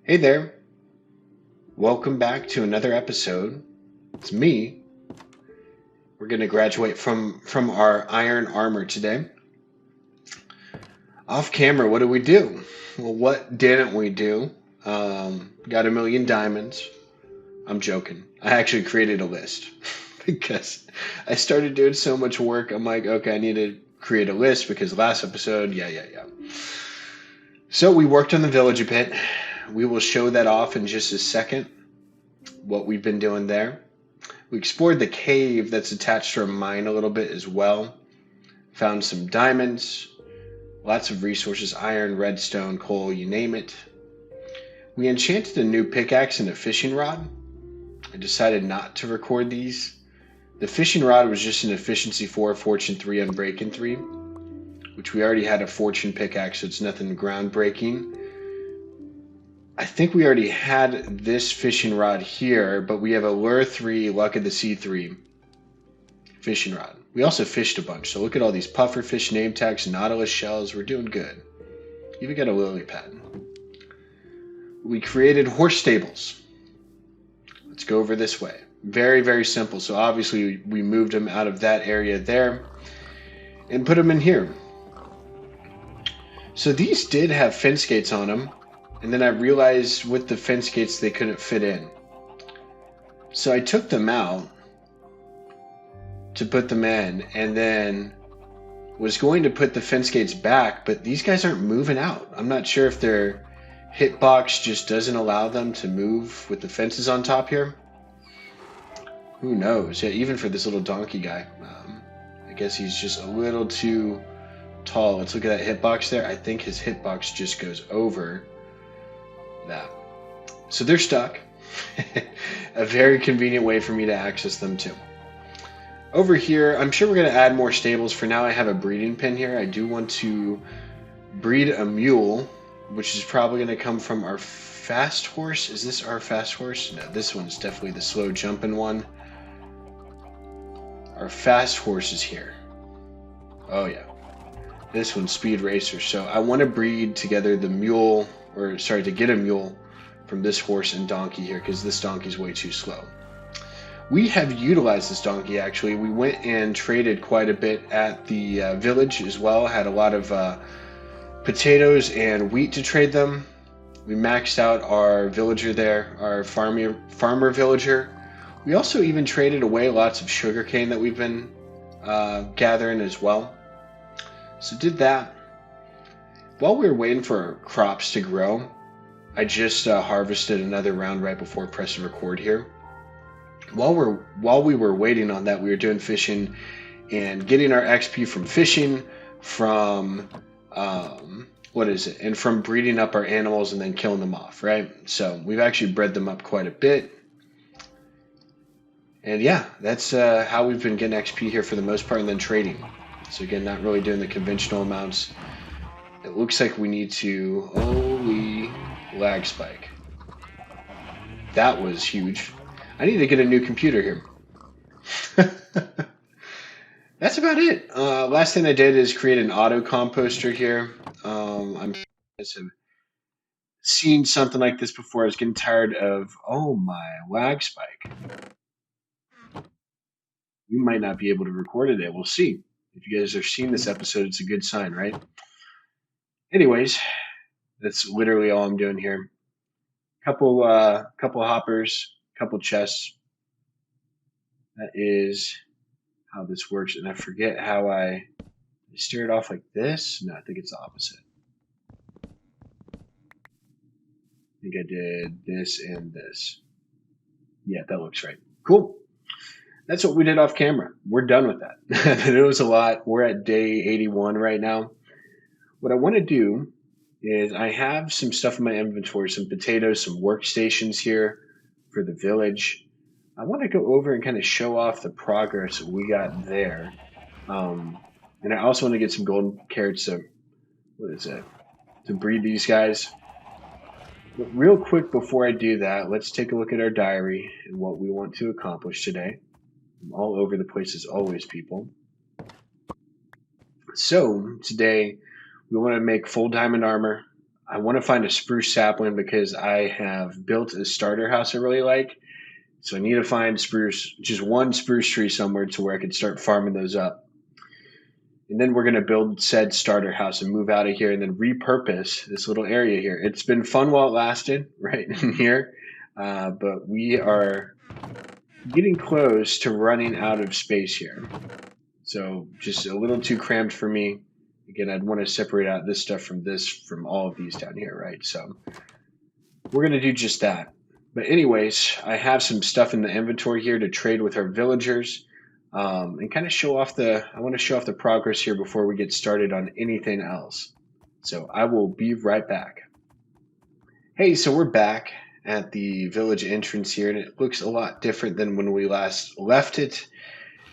Hey there, welcome back to another episode. It's me. We're going to graduate from our iron armor today. Off camera, what do we do? Well, what didn't we do? Got a million diamonds. I'm joking. I actually created a list because I started doing so much work. I'm like, okay, I need to create a list because last episode, yeah. So we worked on the village a bit. We will show that off in just a second, what we've been doing there. We explored the cave that's attached to our mine a little bit as well. Found some diamonds, lots of resources, iron, redstone, coal, you name it. We enchanted a new pickaxe and a fishing rod. I decided not to record these. The fishing rod was just an efficiency 4, fortune 3, unbreaking 3, which we already had a fortune pickaxe, so it's nothing groundbreaking. I think we already had this fishing rod here, but we have a lure 3, luck of the sea 3 fishing rod. We also fished a bunch, so look at all these puffer fish name tags, nautilus shells. We're doing good. Even got a lily pad. We created horse stables. Let's go over this way. Very, very simple. So obviously we moved them out of that area there and put them in here. So these did have fence gates on them, and then I realized with the fence gates they couldn't fit in. So I took them out to put them in, and then was going to put the fence gates back, but these guys aren't moving out. I'm not sure if their hitbox just doesn't allow them to move with the fences on top here. Who knows? Yeah, even for this little donkey guy. I guess he's just a little too tall. Let's look at that hitbox there. I think his hitbox just goes over that. So they're stuck. A very convenient way for me to access them too. Over here, I'm sure we're going to add more stables. For now, I have a breeding pen here. I do want to breed a mule, which is probably going to come from our fast horse. Is this our fast horse? No, this one's definitely the slow jumping one. Our fast horse is here. Oh, yeah. This one's speed racer. So I want to breed together the mule, to get a mule from this horse and donkey here, because this donkey's way too slow. We have utilized this donkey, actually. We went and traded quite a bit at the village as well. Had a lot of potatoes and wheat to trade them. We maxed out our villager there, our farmer villager. We also even traded away lots of sugarcane that we've been gathering as well. So did that. While we were waiting for our crops to grow, I just harvested another round right before pressing record here. While we were waiting on that, we were doing fishing and getting our XP from fishing, from and from breeding up our animals and then killing them off, right? So we've actually bred them up quite a bit. And yeah, that's how we've been getting XP here for the most part, and then trading. So again, not really doing the conventional amounts. It looks like we need to... Holy lag spike. That was huge. I need to get a new computer here. That's about it. Last thing I did is create an auto composter here. I'm seen something like this before. I was getting tired of, oh my, lag spike. We might not be able to record today. We'll see. If you guys are seeing this episode, it's a good sign, right? Anyways, that's literally all I'm doing here. Couple hoppers, couple chests. That is how this works. And I forget how I steer it off like this. No, I think it's the opposite. I think I did this and this. Yeah, that looks right. Cool. That's what we did off camera. We're done with that. It was a lot. We're at day 81 right now. What I want to do is I have some stuff in my inventory, some potatoes, some workstations here for the village. I want to go over and kind of show off the progress we got there. And I also want to get some golden carrots to breed these guys. But real quick before I do that, let's take a look at our diary and what we want to accomplish today. I'm all over the place as always, people. So today we want to make full diamond armor. I want to find a spruce sapling because I have built a starter house I really like. So I need to find spruce, just one spruce tree somewhere to where I could start farming those up. And then we're going to build said starter house and move out of here and then repurpose this little area here. It's been fun while it lasted, right in here. But we are getting close to running out of space here. So just a little too cramped for me. Again, I'd want to separate out this stuff from all of these down here, right? So we're going to do just that. But anyways, I have some stuff in the inventory here to trade with our villagers and kind of I want to show off the progress here before we get started on anything else. So I will be right back. Hey, so we're back at the village entrance here, and it looks a lot different than when we last left it.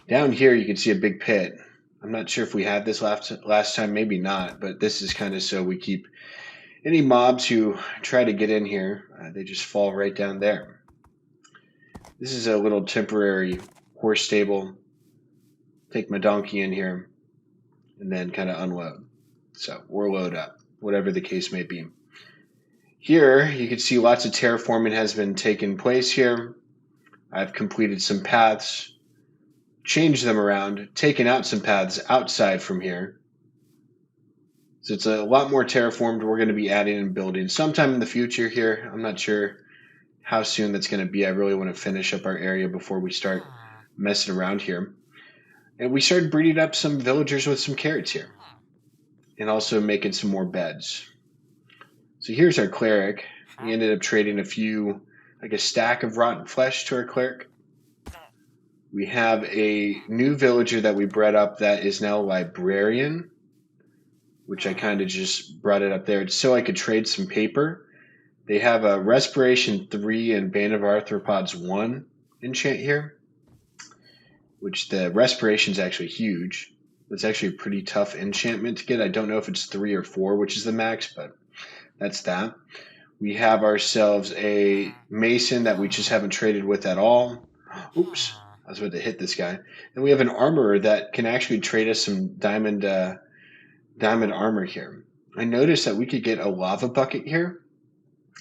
Down here, you can see a big pit. I'm not sure if we had this last time, maybe not, but this is kind of so we keep any mobs who try to get in here, they just fall right down there. This is a little temporary horse stable. Take my donkey in here and then kind of unload. So we'll load up, whatever the case may be. Here, you can see lots of terraforming has been taking place here. I've completed some paths, changed them around, taken out some paths outside from here. So it's a lot more terraformed. We're going to be adding and building sometime in the future here. I'm not sure how soon that's going to be. I really want to finish up our area before we start messing around here. And we started breeding up some villagers with some carrots here. And also making some more beds. So here's our cleric. We ended up trading a stack of rotten flesh to our cleric. We have a new villager that we bred up that is now a librarian, which I kind of just brought it up there. It's so I could trade some paper. They have a Respiration 3 and Bane of Arthropods 1 enchant here, which the Respiration is actually huge. It's actually a pretty tough enchantment to get. I don't know if it's 3 or 4, which is the max, but that's that. We have ourselves a Mason that we just haven't traded with at all. Oops, I was about to hit this guy. And we have an Armorer that can actually trade us some diamond armor here. I noticed that we could get a lava bucket here,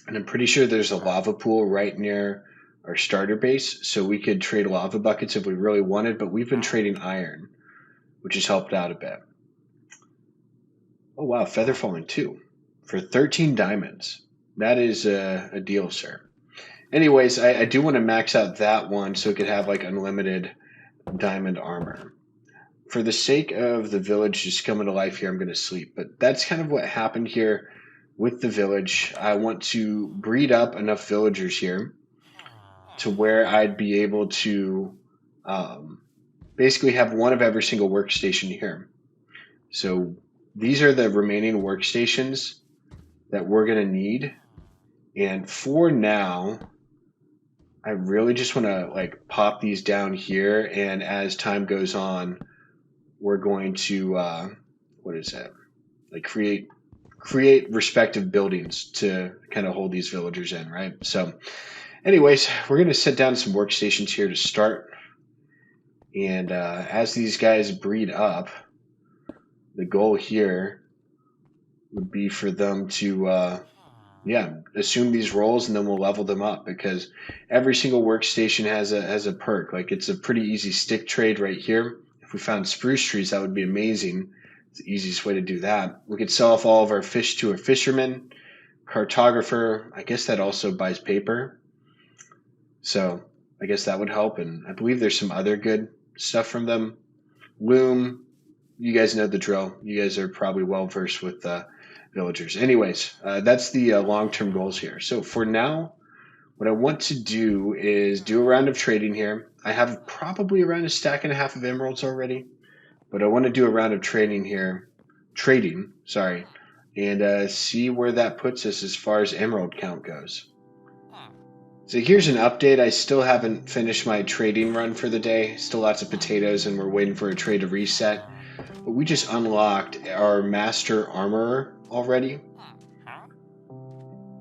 and I'm pretty sure there's a lava pool right near our starter base, so we could trade lava buckets if we really wanted, but we've been trading iron, which has helped out a bit. Oh wow, feather falling 2 for 13 diamonds. That is a deal, sir. Anyways, I do want to max out that one so it could have like unlimited diamond armor. For the sake of the village just coming to life here, I'm going to sleep. But that's kind of what happened here with the village. I want to breed up enough villagers here to where I'd be able to basically have one of every single workstation here. So these are the remaining workstations that we're going to need. And for now, I really just want to like pop these down here. And as time goes on, we're going to, create respective buildings to kind of hold these villagers in, right? So anyways, we're going to set down some workstations here to start. And as these guys breed up, the goal here would be for them to, assume these roles, and then we'll level them up because every single workstation has a perk. Like it's a pretty easy stick trade right here. If we found spruce trees, that would be amazing. It's the easiest way to do that. We could sell off all of our fish to a fisherman, cartographer. I guess that also buys paper. So I guess that would help. And I believe there's some other good stuff from them. Loom, you guys know the drill. You guys are probably well versed with villagers. Anyways, that's the long-term goals here. So for now, what I want to do is do a round of trading here. I have probably around 1.5 stacks of emeralds already, but I want to do a round of trading, and see where that puts us as far as emerald count goes. So here's an update. I still haven't finished my trading run for the day. Still lots of potatoes, and we're waiting for a trade to reset. But we just unlocked our Master Armorer already.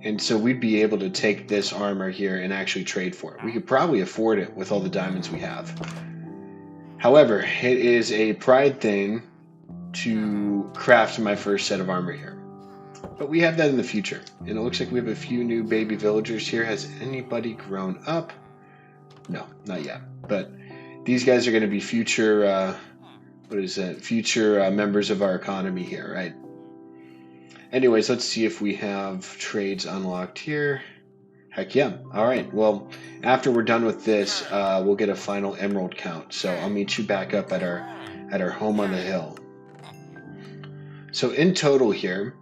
And so we'd be able to take this armor here and actually trade for it. We could probably afford it with all the diamonds we have. However, it is a pride thing to craft my first set of armor here. But we have that in the future. And it looks like we have a few new baby villagers here. Has anybody grown up? No, not yet. But these guys are going to be future, future members of our economy here, right? Anyways, let's see if we have trades unlocked here. Heck yeah. All right. Well, after we're done with this, we'll get a final emerald count. So I'll meet you back up at our home on the hill. So in total here,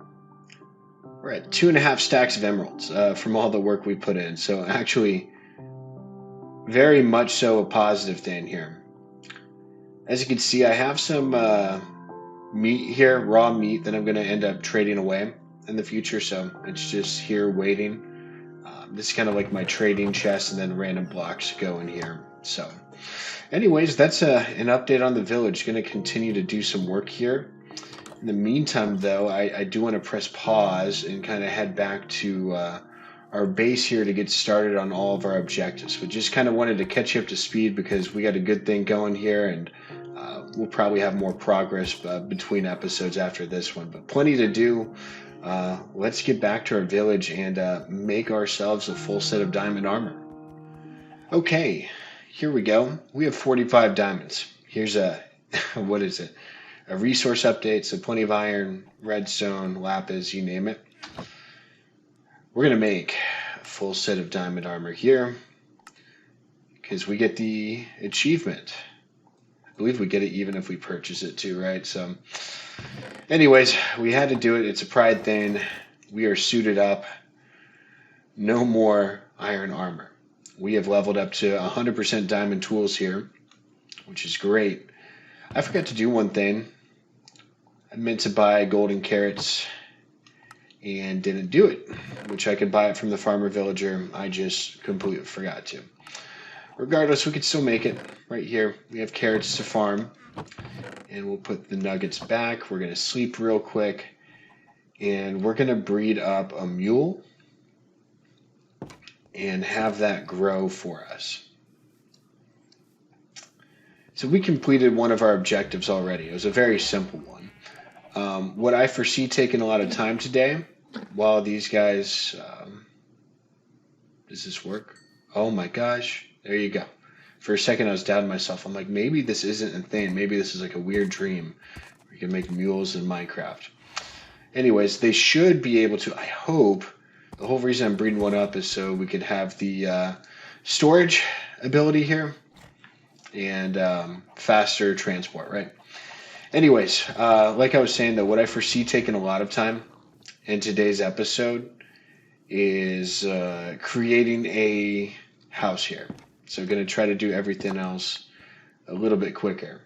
we're at 2.5 stacks of emeralds from all the work we put in. So actually, very much so a positive thing here. As you can see, I have some meat here, raw meat, that I'm going to end up trading away in the future. So it's just here waiting. This is kind of like my trading chest, and then random blocks go in here. So anyways, that's an update on the village. Going to continue to do some work here. In the meantime, though, I do want to press pause and kind of head back to our base here to get started on all of our objectives. But just kind of wanted to catch you up to speed because we got a good thing going here, and we'll probably have more progress between episodes after this one. But plenty to do. Let's get back to our village and make ourselves a full set of diamond armor. Okay, here we go. We have 45 diamonds. Here's a, what is it? A resource update, so plenty of iron, redstone, lapis, you name it. We're going to make a full set of diamond armor here because we get the achievement. I believe we get it even if we purchase it too, right? So anyways, we had to do it. It's a pride thing. We are suited up. No more iron armor. We have leveled up to 100% diamond tools here, which is great. I forgot to do one thing. I meant to buy golden carrots and didn't do it, which I could buy it from the farmer villager. I just completely forgot to. Regardless, we could still make it right here. We have carrots to farm, and we'll put the nuggets back. We're going to sleep real quick, and we're going to breed up a mule and have that grow for us. So we completed one of our objectives already. It was a very simple one. What I foresee taking a lot of time today, while these guys, does this work? Oh my gosh, there you go. For a second I was doubting myself. I'm like, maybe this isn't a thing. Maybe this is like a weird dream. We can make mules in Minecraft. Anyways, they should be able to, I hope. The whole reason I'm breeding one up is so we could have the storage ability here and faster transport, right? Anyways, like I was saying, though, what I foresee taking a lot of time in today's episode is creating a house here. So I'm going to try to do everything else a little bit quicker.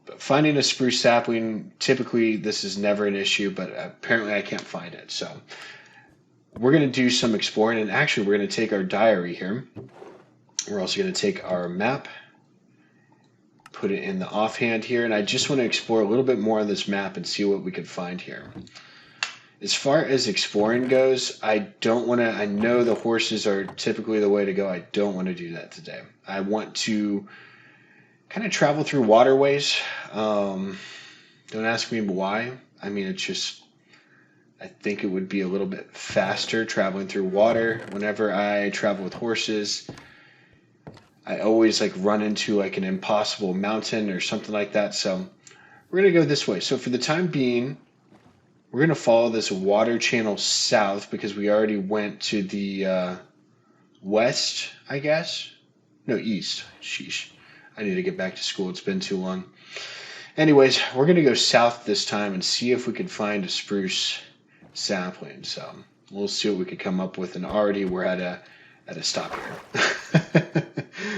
But finding a spruce sapling, typically this is never an issue, but apparently I can't find it. So we're going to do some exploring, and actually we're going to take our diary here. We're also going to take our map, put it in the offhand here, and I just want to explore a little bit more on this map and see what we can find here. As far as exploring goes, I don't want to, I know the horses are typically the way to go. I don't want to do that today. I want to kind of travel through waterways. Don't ask me why. I mean, it's just, I think it would be a little bit faster traveling through water. Whenever I travel with horses, I always like run into like an impossible mountain or something like that. So we're going to go this way. So for the time being, we're going to follow this water channel south because we already went to the west, I guess. No, east. Sheesh. I need to get back to school. It's been too long. Anyways, we're going to go south this time and see if we can find a spruce sapling. So we'll see what we could come up with. And already we're at a stop here.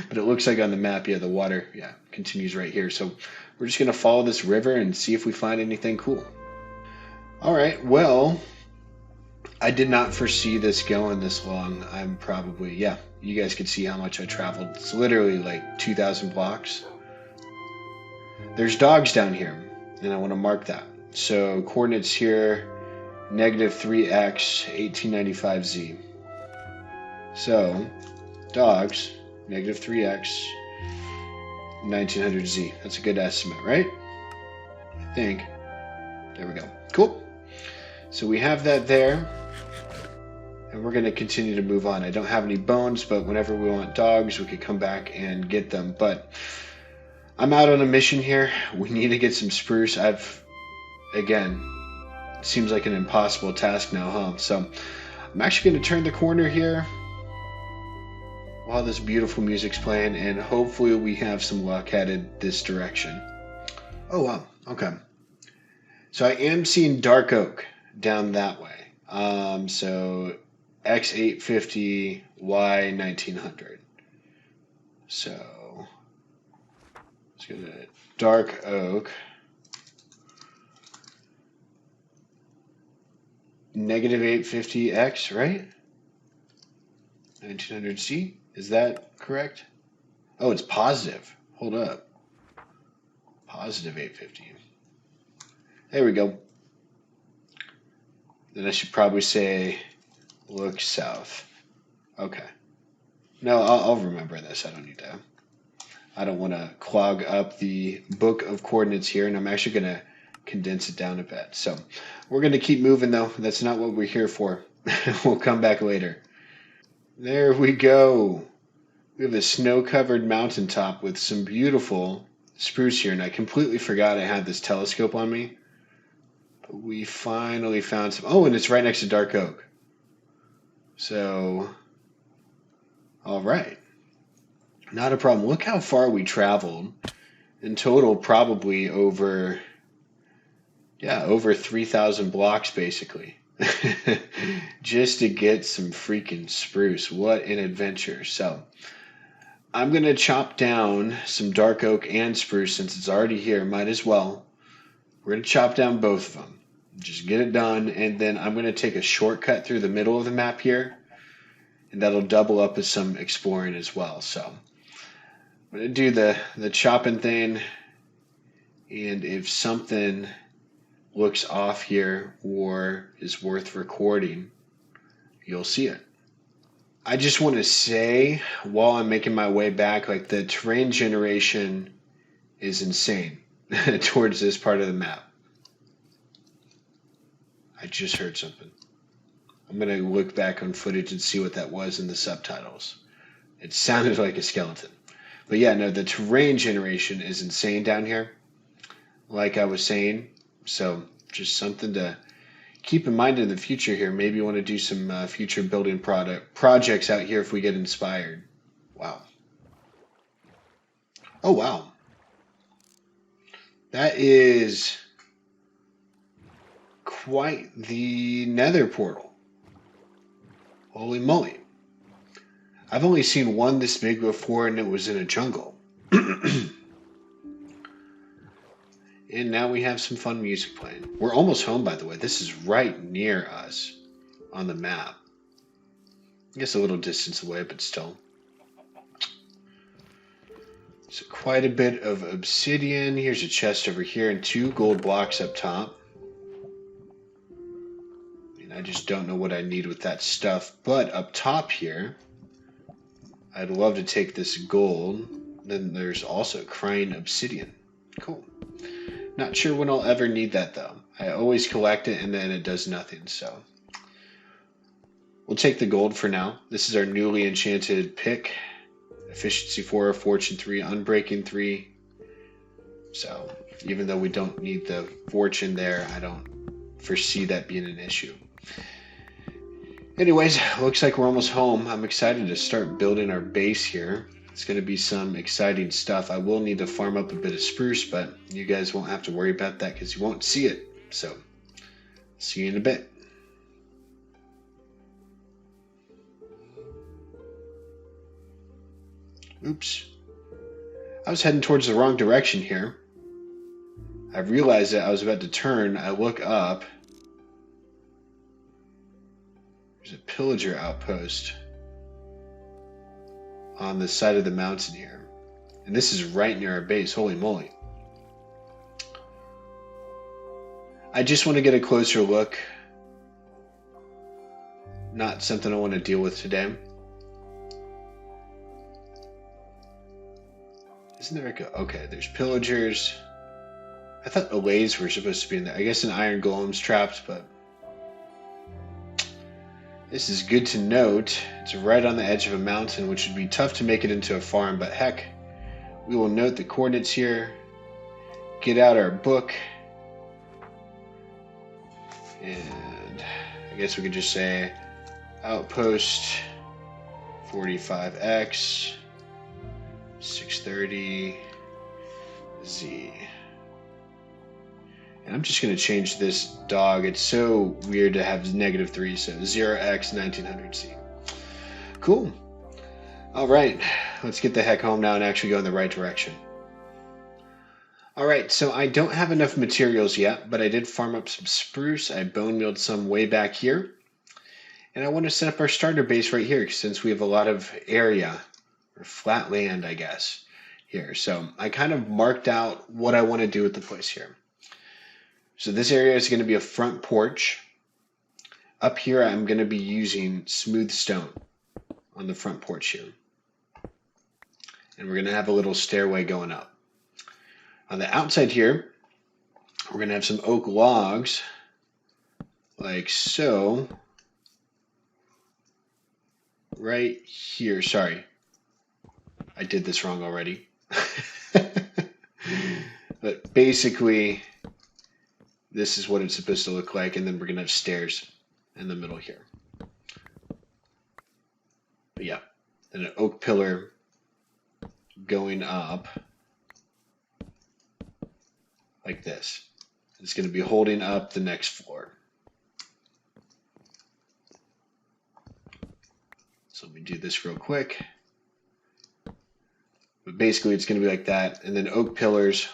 But it looks like on the map, yeah, the water, yeah, continues right here. So we're just going to follow this river and see if we find anything cool. All right, well, I did not foresee this going this long. I'm probably, yeah, you guys can see how much I traveled. It's literally like 2,000 blocks. There's dogs down here, and I want to mark that. So coordinates here, -3x, 1895z. So dogs, -3x, 1900z. That's a good estimate, right? I think. There we go. Cool. So we have that there. And we're going to continue to move on. I don't have any bones, but whenever we want dogs, we could come back and get them. But I'm out on a mission here. We need to get some spruce. Again, it seems like an impossible task now, huh? So I'm actually going to turn the corner here while this beautiful music's playing, and hopefully we have some luck headed this direction. Oh, wow. Okay. So I am seeing dark oak down that way. So X850, Y1900. So let's go to dark oak. Negative 850X, right? 1900C. Is that correct? Oh, it's positive. Hold up. Positive 850. There we go. Then I should probably say look south. Okay. No, I'll remember this. I don't want to clog up the book of coordinates here, and I'm actually going to condense it down a bit. So we're going to keep moving, though. That's not what we're here for. We'll come back later. There we go. We have a snow-covered mountaintop with some beautiful spruce here, and I completely forgot I had this telescope on me. But we finally found some. Oh, and it's right next to dark oak. So, all right. Not a problem. Look how far we traveled. In total, probably over 3,000 blocks, basically. Just to get some freaking spruce. What an adventure. So, I'm going to chop down some dark oak and spruce since it's already here. Might as well. We're going to chop down both of them. Just get it done, and then I'm going to take a shortcut through the middle of the map here, and that'll double up as some exploring as well. So I'm going to do the chopping thing, and if something looks off here or is worth recording, you'll see it. I just want to say, while I'm making my way back, like the terrain generation is insane towards this part of the map. I just heard something. I'm going to look back on footage and see what that was in the subtitles. It sounded like a skeleton. But yeah, no, the terrain generation is insane down here, like I was saying. So just something to keep in mind in the future here. Maybe you want to do some future building projects out here if we get inspired. Wow. Oh, wow. That is quite the nether portal. Holy moly. I've only seen one this big before, and it was in a jungle. And now we have some fun music playing. We're almost home, by the way. This is right near us on the map. I guess a little distance away, but still. So quite a bit of obsidian. Here's a chest over here and 2 gold blocks up top. And I just don't know what I need with that stuff. But up top here, I'd love to take this gold. Then there's also crying obsidian. Cool. Not sure when I'll ever need that, though. I always collect it, and then it does nothing, so. We'll take the gold for now. This is our newly enchanted pick. Efficiency 4, Fortune 3, Unbreaking 3. So, even though we don't need the Fortune there, I don't foresee that being an issue. Anyways, looks like we're almost home. I'm excited to start building our base here. It's going to be some exciting stuff. I will need to farm up a bit of spruce, but you guys won't have to worry about that because you won't see it. So, see you in a bit. Oops. I was heading towards the wrong direction here. I realized that I was about to turn. I look up. There's a pillager outpost on the side of the mountain here. And this is right near our base. Holy moly. I just want to get a closer look. Not something I want to deal with today. Isn't there okay, there's pillagers. I thought allays were supposed to be in there. I guess an iron golem's trapped, but This is good to note. It's right on the edge of a mountain, which would be tough to make it into a farm, but heck, we will note the coordinates here, get out our book, and I guess we could just say outpost 45x 630 Z. And I'm just going to change this dog. It's so weird to have -3, so 0x 1900Z. Cool. All right, let's get the heck home now and actually go in the right direction. All right, so I don't have enough materials yet, but I did farm up some spruce. I bone mealed some way back here. And I want to set up our starter base right here since we have a lot of area, or flat land, I guess, here. So I kind of marked out what I want to do with the place here. So this area is going to be a front porch. Up here, I'm going to be using smooth stone on the front porch here. And we're going to have a little stairway going up. On the outside here, we're going to have some oak logs, like so. Right here, sorry. I did this wrong already. But basically, this is what it's supposed to look like, and then we're going to have stairs in the middle here. But yeah, then an oak pillar going up like this. It's going to be holding up the next floor. So let me do this real quick. But basically it's going to be like that, and then oak pillars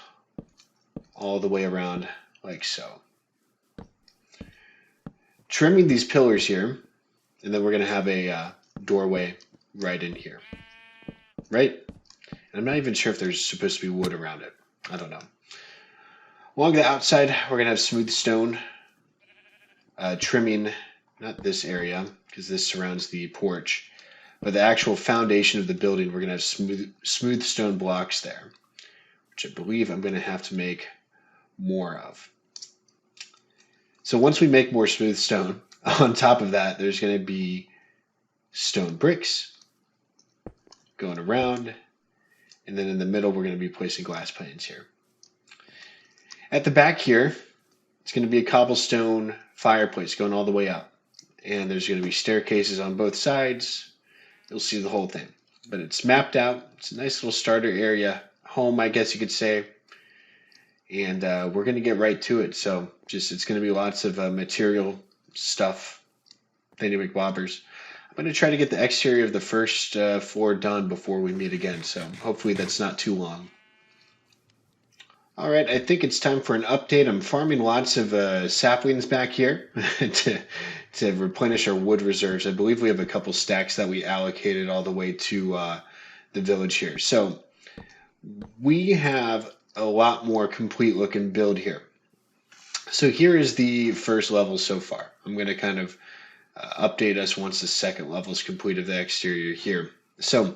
all the way around like so. Trimming these pillars here, and then we're going to have a doorway right in here. Right? And I'm not even sure if there's supposed to be wood around it. I don't know. Along the outside, we're going to have smooth stone trimming, not this area, because this surrounds the porch, but the actual foundation of the building, we're going to have smooth stone blocks there, which I believe I'm going to have to make more of. So once we make more smooth stone, on top of that, there's going to be stone bricks going around, and then in the middle, we're going to be placing glass panes here. At the back here, it's going to be a cobblestone fireplace going all the way up, and there's going to be staircases on both sides. You'll see the whole thing, but it's mapped out. It's a nice little starter area, home, I guess you could say. And we're going to get right to it. So it's going to be lots of material stuff, thingy-bobbers. I'm going to try to get the exterior of the first floor done before we meet again. So hopefully that's not too long. All right, I think it's time for an update. I'm farming lots of saplings back here to replenish our wood reserves. I believe we have a couple stacks that we allocated all the way to the village here. So we have a lot more complete looking build here. So here is the first level so far. I'm going to kind of update us once the second level is complete of the exterior here. So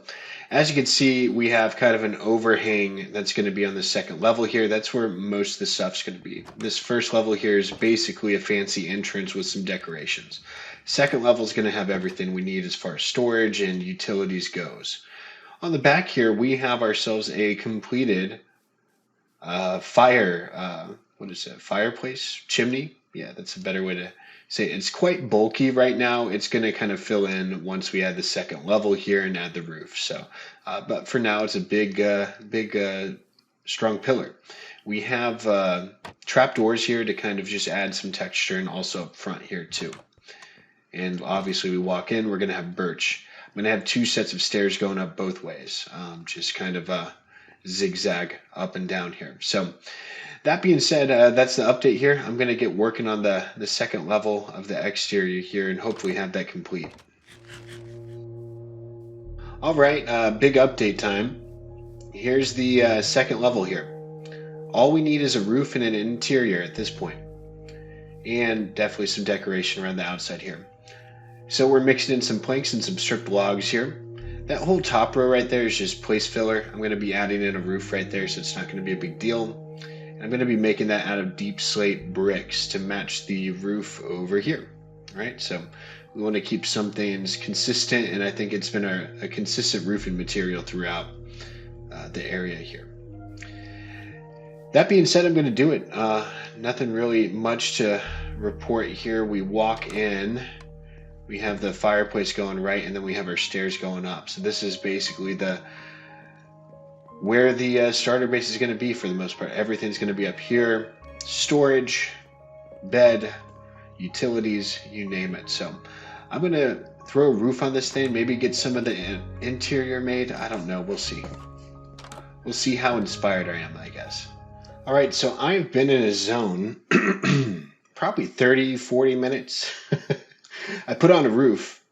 as you can see, we have kind of an overhang that's going to be on the second level here. That's where most of the stuff's going to be. This first level here is basically a fancy entrance with some decorations. Second level is going to have everything we need as far as storage and utilities goes. On the back here, we have ourselves a completed fireplace, chimney. Yeah, that's a better way to say it. It's quite bulky right now. It's going to kind of fill in once we add the second level here and add the roof. So, but for now, it's a big, strong pillar. We have trapdoors here to kind of just add some texture, and also up front here too. And obviously we walk in, we're going to have birch. I'm going to have two sets of stairs going up both ways, just kind of zigzag up and down here. So that being said, that's the update here. I'm going to get working on the second level of the exterior here and hopefully have that complete. All right, big update time. Here's the second level here. All we need is a roof and an interior at this point, and definitely some decoration around the outside here. So we're mixing in some planks and some stripped logs here. That whole top row right there is just place filler. I'm going to be adding in a roof right there, so it's not going to be a big deal. And I'm going to be making that out of deep slate bricks to match the roof over here. Right, so We want to keep some things consistent, and I think it's been a consistent roofing material throughout the area here. That being said, I'm going to do it. Nothing really much to report here. We walk in, we have the fireplace going right, and then we have our stairs going up. So this is basically where the starter base is going to be for the most part. Everything's going to be up here. Storage, bed, utilities, you name it. So I'm going to throw a roof on this thing, maybe get some of the interior made. I don't know. We'll see. We'll see how inspired I am, I guess. All right, so I've been in a zone probably 30, 40 minutes. I put on a roof.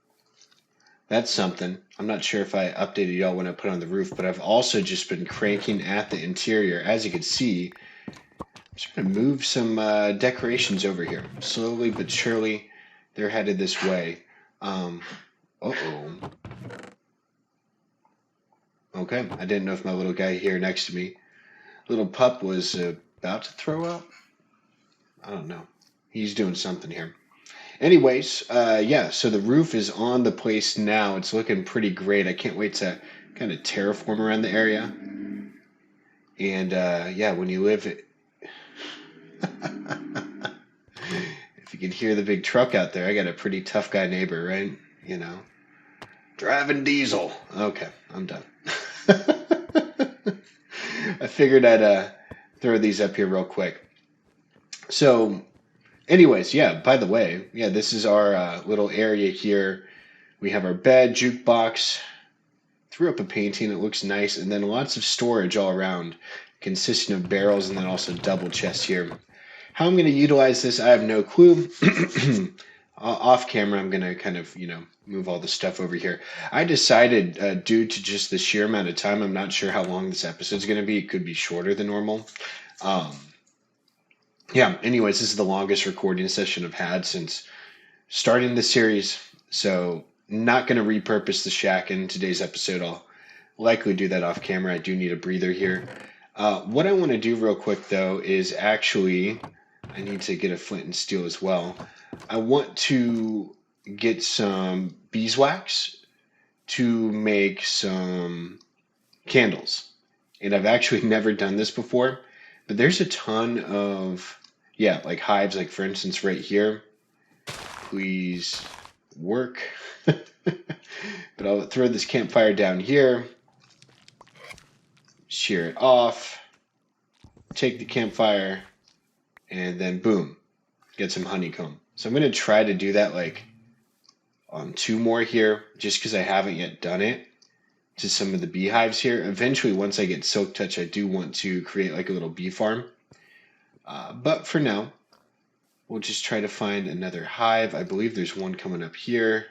That's something. I'm not sure if I updated y'all when I put on the roof, but I've also just been cranking at the interior. As you can see, I'm just going to move some decorations over here. Slowly but surely, they're headed this way. Uh-oh. Okay, I didn't know if my little guy here next to me, little pup, was about to throw up. I don't know. He's doing something here. Anyways, yeah, so the roof is on the place now. It's looking pretty great. I can't wait to kind of terraform around the area. And yeah, when you live it, if you can hear the big truck out there, I got a pretty tough guy neighbor, right? You know, driving diesel. Okay, I'm done. I figured I'd throw these up here real quick. So, anyways, yeah, by the way, yeah, this is our little area here. We have our bed, jukebox, threw up a painting. It looks nice. And then lots of storage all around, consisting of barrels and then also double chests here. How I'm going to utilize this, I have no clue. Off camera, I'm going to kind of, move all the stuff over here. I decided, due to just the sheer amount of time, I'm not sure how long this episode is going to be. It could be shorter than normal. Yeah, anyways, this is the longest recording session I've had since starting the series. So not going to repurpose the shack in today's episode. I'll likely do that off camera. I do need a breather here. What I want to do real quick, though, is actually, I need to get a flint and steel as well. I want to get some beeswax to make some candles. And I've actually never done this before, but there's a ton of, yeah, like hives, like for instance right here. Please work. But I'll throw this campfire down here, shear it off, take the campfire, and then boom, get some honeycomb. So I'm going to try to do that like on 2 more here, just because I haven't yet done it to some of the beehives here. Eventually, once I get Silk Touch, I do want to create like a little bee farm. But for now, we'll just try to find another hive. I believe there's one coming up here.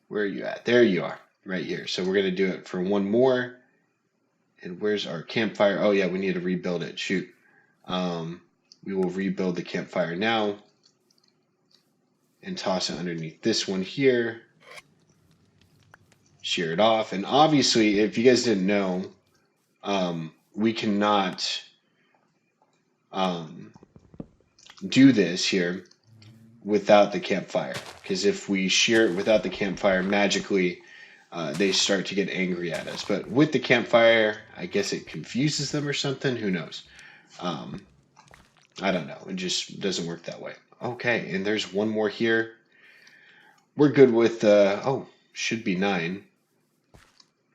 Where are you at? There you are, right here. So we're going to do it for 1 more. And where's our campfire? Oh, yeah, we need to rebuild it. Shoot. We will rebuild the campfire now and toss it underneath this one here. Shear it off. And obviously, if you guys didn't know, we cannot do this here without the campfire, because if we shear it without the campfire, magically they start to get angry at us. But with the campfire, I guess it confuses them or something. Who knows? I don't know. It just doesn't work that way. Okay, and there's 1 more here. We're good with should be 9.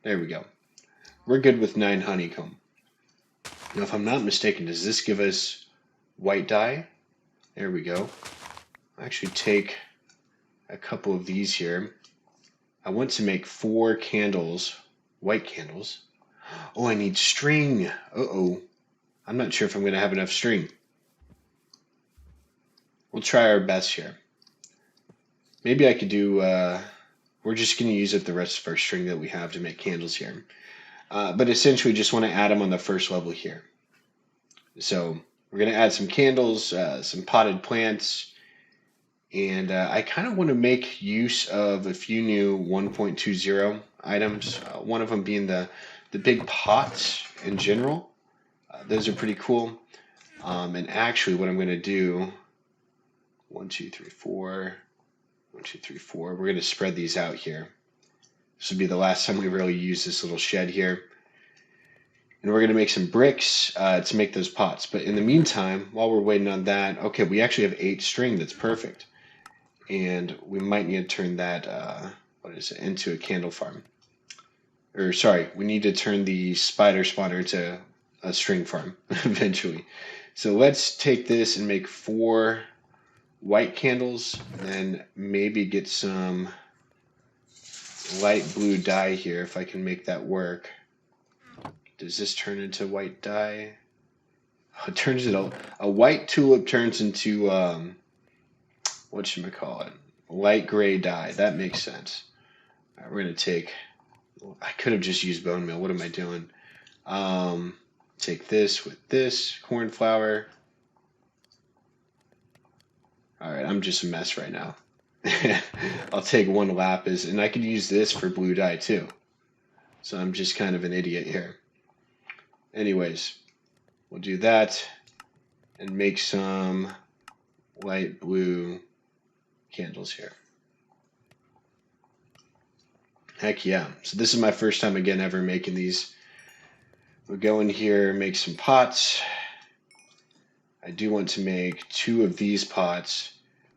There we go. We're good with 9 honeycomb. Now, if I'm not mistaken, does this give us white dye? There we go. I'll actually take a couple of these here. I want to make 4 candles, white candles. Oh, I need string. Uh-oh. I'm not sure if I'm going to have enough string. We'll try our best here. Maybe I could do, we're just going to use up the rest of our string that we have to make candles here. But essentially just want to add them on the first level here. So we're going to add some candles, some potted plants, and I kind of want to make use of a few new 1.20 items. One of them being the big pots in general. Those are pretty cool. And actually what I'm going to do 1, 2, 3, 4. 1, 2, 3, 4. We're going to spread these out here. This will be the last time we really use this little shed here. And we're going to make some bricks to make those pots. But in the meantime, while we're waiting on that, okay, we actually have 8 string. That's perfect. And we might need to turn that, into a candle farm. Or sorry, we need to turn the spider spawner to a string farm eventually. So let's take this and make 4 white candles, and then maybe get some light blue dye here if I can make that work. Does this turn into white dye? Oh, it turns into a white tulip turns into whatchamacallit, light gray dye. That makes sense. All right, we're gonna take. I could have just used bone meal. What am I doing? Take this with this corn flour. All right, I'm just a mess right now. I'll take 1 lapis, and I could use this for blue dye too. So I'm just kind of an idiot here. Anyways, we'll do that and make some light blue candles here. Heck yeah. So this is my first time again ever making these. We'll go in here, make some pots. I do want to make 2 of these pots,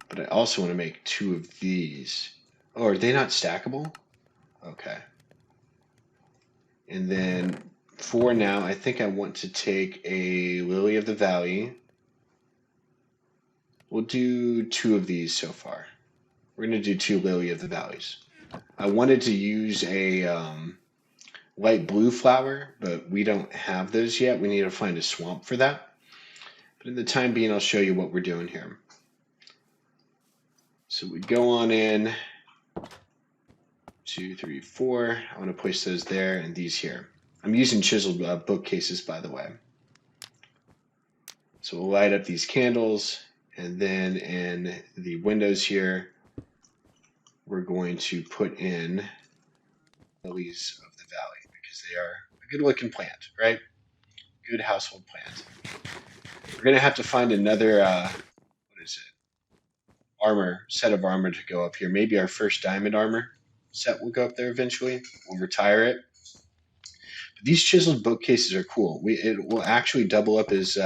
but I also want to make 2 of these. Oh, are they not stackable? Okay. And then for now, I think I want to take a Lily of the Valley. We'll do 2 of these so far. We're going to do 2 Lily of the Valleys. I wanted to use a light blue flower, but we don't have those yet. We need to find a swamp for that. But in the time being, I'll show you what we're doing here. So we go on in, 2, 3, 4. I want to place those there and these here. I'm using chiseled bookcases, by the way. So we'll light up these candles, and then in the windows here, we're going to put in lilies of the valley because they are a good looking plant, right? Good household plant. We're going to have to find another, set of armor to go up here. Maybe our first diamond armor set will go up there eventually. We'll retire it. But these chiseled bookcases are cool. It will actually double up as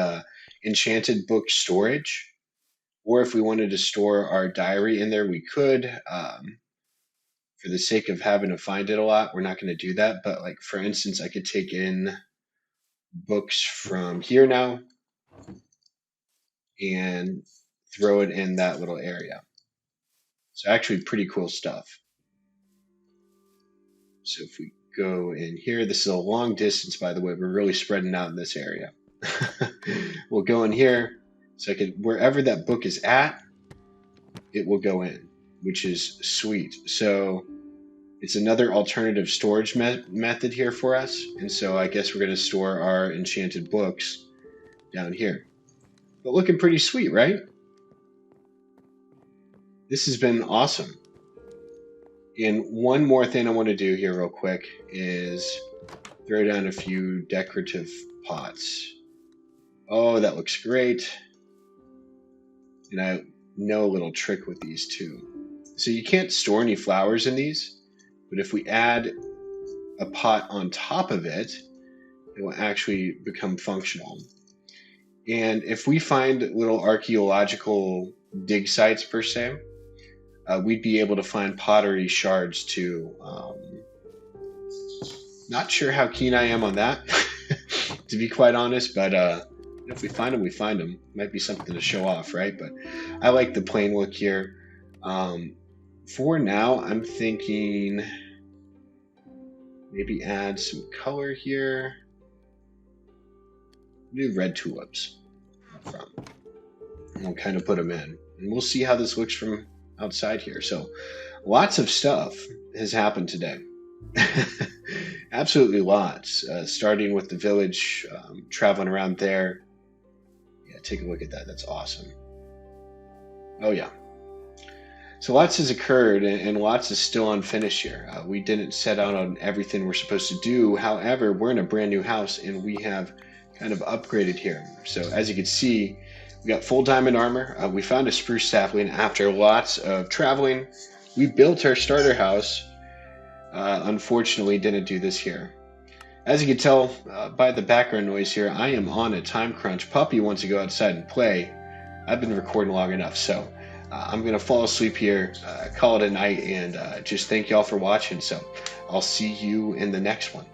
enchanted book storage. Or if we wanted to store our diary in there, we could. For the sake of having to find it a lot, we're not going to do that. But like, for instance, I could take in books from here now and throw it in that little area. So actually pretty cool stuff. So if we go in here, this is a long distance, by the way. We're really spreading out in this area. We'll go in here. So I could, wherever that book is at, it will go in, which is sweet. So it's another alternative storage method here for us. And so I guess we're going to store our enchanted books down here. But looking pretty sweet, right? This has been awesome. And one more thing I want to do here real quick is throw down a few decorative pots. Oh, that looks great. And I know a little trick with these too. So you can't store any flowers in these, but if we add a pot on top of it, it will actually become functional. And if we find little archaeological dig sites per se, we'd be able to find pottery shards too. Not sure how keen I am on that, to be quite honest, but if we find them, we find them. Might be something to show off, right? But I like the plain look here. For now, I'm thinking maybe add some color here. Do red tulips from. And we'll kind of put them in. And we'll see how this looks from outside here. So lots of stuff has happened today. Absolutely lots. Starting with the village, traveling around there. Yeah, take a look at that. That's awesome. Oh yeah. So lots has occurred and lots is still unfinished here. We didn't set out on everything we're supposed to do. However, we're in a brand new house and we have kind of upgraded here. So as you can see, We got full diamond armor. We found a spruce sapling after lots of traveling. We built our starter house. Unfortunately, didn't do this here. As you can tell by the background noise here, I am on a time crunch. Puppy wants to go outside and play. I've been recording long enough, so I'm going to fall asleep here, call it a night, and just thank y'all for watching. So I'll see you in the next one.